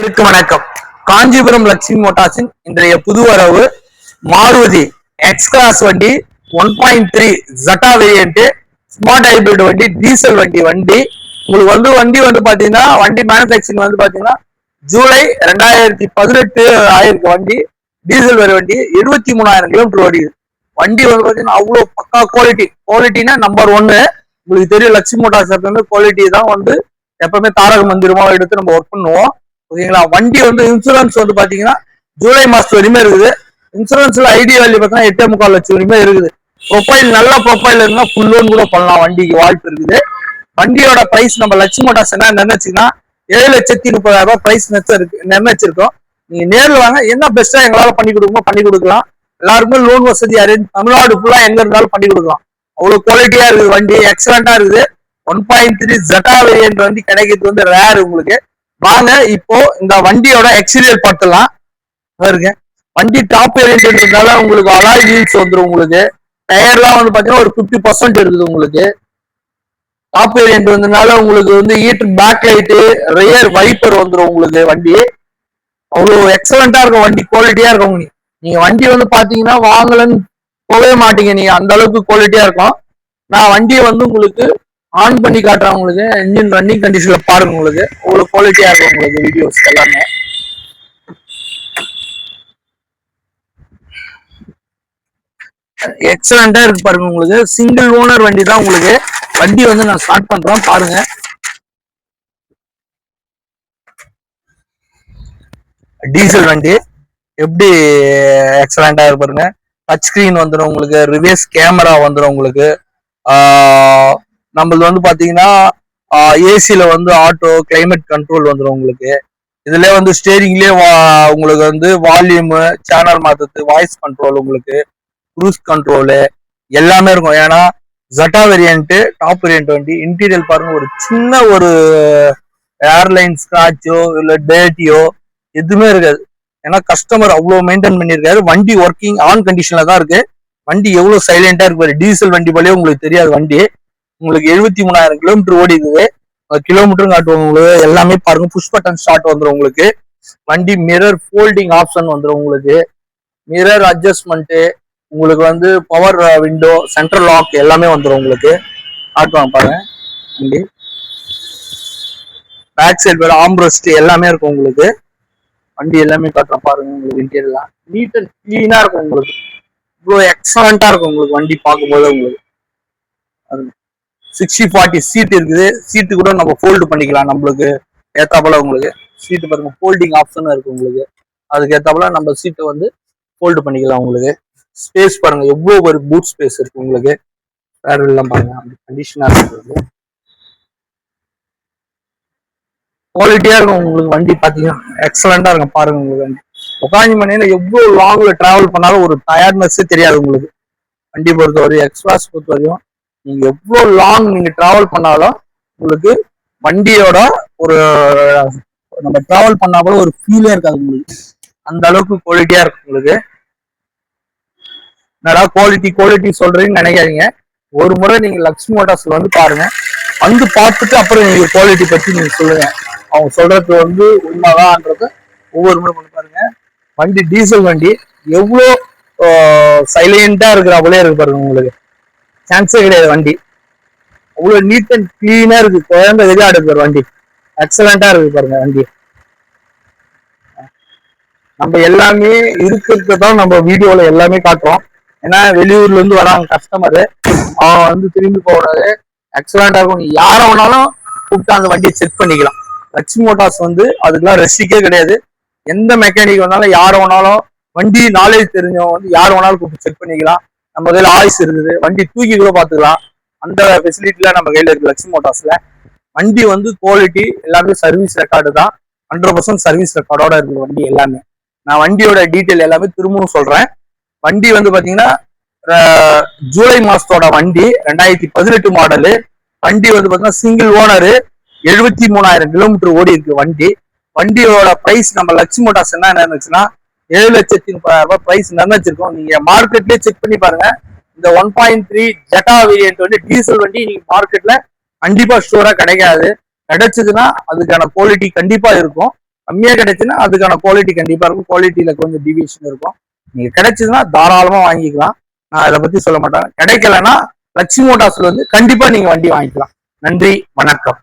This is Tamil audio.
நேயர்களுக்கு வணக்கம். காஞ்சிபுரம் லட்சுமி மோட்டார்ஸின் இன்றைய புது வரவு மாருதி எக்ஸ் கிளாஸ் வண்டி 1.3 ஜட்டா வேரியன்ட் ஸ்மார்ட் ஹைபிரிட் வண்டி, டீசல் வண்டி. உங்களுக்கு வண்டி பாத்தீங்கன்னா வண்டி மேனுபேக்சரிங் பாத்தீங்கன்னா ஜூலை 2018 ஆயிருக்கு வண்டி. டீசல் வேற வண்டி 73,000 கிலோமீட்டர் ஓடிது. வண்டி பாத்தீங்கன்னா அவ்வளவு பக்கா குவாலிட்டினா நம்பர் 1. உங்களுக்கு தெரியும் லட்சுமி மோட்டார்ஸ் குவாலிட்டி தான் எப்பவுமே தாரக மந்திரமா எடுத்து நம்ம ஒர்க் பண்ணுவோம். ஓகேங்களா. வண்டி இன்சூரன்ஸ் பாத்தீங்கன்னா ஜூலை மாசத்து வரையுமே இருக்குது. இன்சூரன்ஸ்ல ஐடி வேல்யூ பார்த்தீங்கன்னா 8.25 லட்சம் வரையுமே இருக்குது. ப்ரொஃபைல் நல்ல ப்ரொஃபைல் இருந்தா ஃபுல் லோன் கூட பண்ணலாம், வண்டிக்கு வாய்ப்பு இருக்குது. வண்டியோட பிரைஸ் நம்ம லட்சுமி மோட்டார்ஸ் என்ன நினைச்சுன்னா 7,30,000 பிரைஸ் நிர்ணயிச்சிருக்கோம். நீங்க நேரில் வாங்க, என்ன பெஸ்டா எங்களால பண்ணி கொடுக்கலாம். எல்லாருக்குமே லோன் வசதி அரேஞ்ச் தமிழ்நாடு ஃபுல்லா எங்க இருந்தாலும் பண்ணி கொடுக்கலாம். அவ்வளவு குவாலிட்டியா இருக்குது வண்டி, எக்ஸலண்டா இருக்குது. 1.3 ஜட்டா வேரியன்ட் வண்டி கிடைக்கிறது ரேர் உங்களுக்கு. வாங்க இப்போ இந்த வண்டியோட எக்ஸ்டீரியர் பார்த்துலாம் பாருங்க. வண்டி டாப் வேரியன்ட்ன்றதால உங்களுக்கு அலாய் வீல்ஸ் வந்துடும். உங்களுக்கு டயர்லாம் பாத்தீங்கன்னா ஒரு 50% இருக்குது. உங்களுக்கு டாப் வேரியன்ட் வந்ததுனால உங்களுக்கு heater back light, rear wiper வந்துடும். உங்களுக்கு வண்டி அவ்வளவு எக்ஸலண்டா இருக்கும், வண்டி குவாலிட்டியா இருக்கும். நீங்க வண்டி பாத்தீங்கன்னா வாங்கலன்னு போகவே மாட்டீங்க, நீங்க அந்த அளவுக்கு குவாலிட்டியா இருக்கும். நான் வண்டியை உங்களுக்கு ஆன் பண்ணி காட்டுறேன். உங்களுக்கு இன்ஜின் ரன்னிங் கண்டிஷன்ல பாருங்க. உங்களுக்கு அவ்வளவு குவாலிட்டியா இருக்கும் உங்களுக்கு வீடியோஸ் எல்லாமே. எக்ஸலண்டா இருக்கு பாருங்க. உங்களுக்கு சிங்கிள் ஓனர் வண்டி தான். உங்களுக்கு வண்டி நான் ஸ்டார்ட் பண்றேன் பாருங்க. டீசல் வண்டி எப்படி எக்ஸலண்டா இருக்கு பாருங்க. டச் ஸ்கிரீன் வந்துடும் உங்களுக்கு, ரிவர்ஸ் கேமரா வந்துடும் உங்களுக்கு. நம்மளது பாத்தீங்கன்னா ஏசில ஆட்டோ கிளைமேட் கண்ட்ரோல் வந்துடும் உங்களுக்கு. இதுல ஸ்டேரிங்லயே உங்களுக்கு வால்யூம், சேனல் மாத்துறது, வாய்ஸ் கண்ட்ரோல், உங்களுக்கு க்ரூஸ் கண்ட்ரோலு எல்லாமே இருக்கும். ஏன்னா ஜட்டா வேரியன்ட் டாப் வேரியன்ட் வண்டி. இன்டீரியல் பாருங்க, ஒரு சின்ன ஒரு ஏர்லைன் ஸ்கிராச்சோ இல்ல டேட்டியோ எதுவுமே இருக்காது. ஏன்னா கஸ்டமர் அவ்வளவு மெயின்டைன் பண்ணிருக்காரு. வண்டி ஒர்க்கிங் ஆன் கண்டிஷன்ல தான் இருக்கு. வண்டி எவ்வளவு சைலண்டா இருக்கு. டீசல் வண்டி போலயே உங்களுக்கு தெரியாது. வண்டி உங்களுக்கு 73,000 கிலோமீட்டர் ஓடி இருக்குது. கிலோமீட்டரும் காட்டுவோம் உங்களுக்கு. எல்லாமே பாருங்க, புஷ் பட்டன் ஸ்டார்ட் வந்துடும் உங்களுக்கு. வண்டி மிரர் ஃபோல்டிங் ஆப்ஷன் வந்துடும் உங்களுக்கு. மிரர் அட்ஜஸ்ட்மெண்ட் உங்களுக்கு பவர் விண்டோ, சென்ட்ரல் லாக் எல்லாமே வந்துடும் உங்களுக்கு. காட்டுவாங்க பாருங்க. வண்டி பேக் சைடு வேற ஆம்ரெஸ்ட் எல்லாமே இருக்கும் உங்களுக்கு. வண்டி எல்லாமே காட்டுறோம் பாருங்க. உங்களுக்கு இன்டீரியர்லாம் நீட் அண்ட் கிளீனா இருக்கும் உங்களுக்கு. இவ்வளோ எக்ஸலண்டா இருக்கும் உங்களுக்கு வண்டி பார்க்கும்போது. உங்களுக்கு 60/40 சீட் இருக்குது. சீட்டு கூட நம்ம ஃபோல்டு பண்ணிக்கலாம். நம்மளுக்கு ஏத்தாப்புல உங்களுக்கு சீட்டு பாருங்க, ஃபோல்டிங் ஆப்ஷன் இருக்கு உங்களுக்கு. அதுக்கு ஏத்தாப்புல நம்ம சீட்டை ஃபோல்டு பண்ணிக்கலாம். உங்களுக்கு ஸ்பேஸ் பாருங்க, எவ்வளவு ஒரு பூட் ஸ்பேஸ் இருக்கு உங்களுக்கு. வேற எல்லாம் பாருங்க, அப்படி கண்டிஷனா இருக்கு. குவாலிட்டியா இருக்கும் உங்களுக்கு வண்டி. பாத்தீங்கன்னா எக்ஸலண்டா இருக்கும் பாருங்க. உங்களுக்கு வண்டி உட்காந்து மணியில எவ்வளவு லாங்ல டிராவல் பண்ணாலும் ஒரு டயர்ட்னஸே தெரியாது உங்களுக்கு. வண்டி பொறுத்தவரையும், எக்ஸ்பிரஸ் பொறுத்தவரையும் நீங்க எவ்வளவு லாங் நீங்க டிராவல் பண்ணாலும் உங்களுக்கு வண்டியோட ஒரு நம்ம டிராவல் பண்ணா கூட ஒரு ஃபீலே இருக்காது உங்களுக்கு. அந்த அளவுக்கு குவாலிட்டியா இருக்கு உங்களுக்கு. என்னடா குவாலிட்டி சொல்றீங்கன்னு நினைக்காதீங்க. ஒரு முறை நீங்க லக்ஷ்மி மோட்டார்ஸ்ல பாருங்க. பார்த்துட்டு அப்புறம் நீங்க குவாலிட்டி பத்தி நீங்க சொல்லுங்க. அவங்க சொல்றது உண்மைதான்ன்றது ஒவ்வொரு முறை பண்ணி பாருங்க. வண்டி டீசல் வண்டி எவ்வளோ சைலண்டா இருக்கிறாப்புலே இருக்கு பாருங்க. உங்களுக்கு சான்ஸே கிடையாது. வண்டி அவ்வளவு நீட் அண்ட் கிளீனா இருக்கு. குழந்தை விளையாடு பாரு வண்டி. எக்ஸலண்டா இருக்கு பாருங்க வண்டி. நம்ம எல்லாமே இருக்கிறதான் நம்ம வீடியோல எல்லாமே காட்டுறோம். ஏன்னா வெளியூர்ல இருந்து வராங்க கஸ்டமரு, அவன் திரும்பி போகக்கூடாது. எக்ஸலண்டா இருக்கும். யார வேணாலும் கூப்பிட்டு அந்த வண்டியை செக் பண்ணிக்கலாம். லட்சுமி மோட்டார்ஸ் அதுக்கெல்லாம் ரெஸ்ட்ரிக்டே கிடையாது. எந்த மெக்கானிக் வந்தாலும் யார வேணாலும், வண்டி நாலேஜ் தெரிஞ்சவங்க யார வேணாலும் கூப்பிட்டு செக் பண்ணிக்கலாம். நம்ம கையில ஆயுஸ் இருக்குது. வண்டி தூக்கி கூட பாத்துக்கலாம். அந்த ஃபெசிலிட்டிலாம் நம்ம கையில இருக்கு லட்சுமி மோட்டார்ஸ்ல. வண்டி குவாலிட்டி எல்லாமே சர்வீஸ் ரெக்கார்டு தான். 100% சர்வீஸ் ரெக்கார்டோட இருக்கு வண்டி எல்லாமே. நான் வண்டியோட டீட்டெயில் எல்லாமே திரும்பவும் சொல்றேன். வண்டி பாத்தீங்கன்னா ஜூலை மாசத்தோட வண்டி, 2018 மாடலு. வண்டி பாத்தீங்கன்னா சிங்கிள் ஓனரு, 73,000 கிலோமீட்டர் ஓடி இருக்கு வண்டி. வண்டியோட பிரைஸ் நம்ம லட்சுமி மோட்டார்ஸ் என்ன நினைச்சுன்னா 7,30,000 பிரைஸ் நிர்ணயிச்சிருக்கோம். நீங்க மார்க்கெட்லயே செக் பண்ணி பாருங்க. இந்த 1.3 ஜட்டா வேரியன்ட் டீசல் வண்டி நீங்க மார்க்கெட்ல கண்டிப்பா ஸ்டோரா கிடைக்காது. கிடைச்சதுன்னா அதுக்கான குவாலிட்டி கண்டிப்பா இருக்கும். கம்மியா கிடைச்சுன்னா அதுக்கான குவாலிட்டி கண்டிப்பா இருக்கும், குவாலிட்டியில கொஞ்சம் டிவியேஷன் இருக்கும். நீங்க கிடைச்சதுன்னா தாராளமா வாங்கிக்கலாம், நான் அதை பத்தி சொல்ல மாட்டேன். கிடைக்கலன்னா லட்சுமி மோட்டார்ஸ்ல வந்து கண்டிப்பா நீங்க வண்டி வாங்கிக்கலாம். நன்றி, வணக்கம்.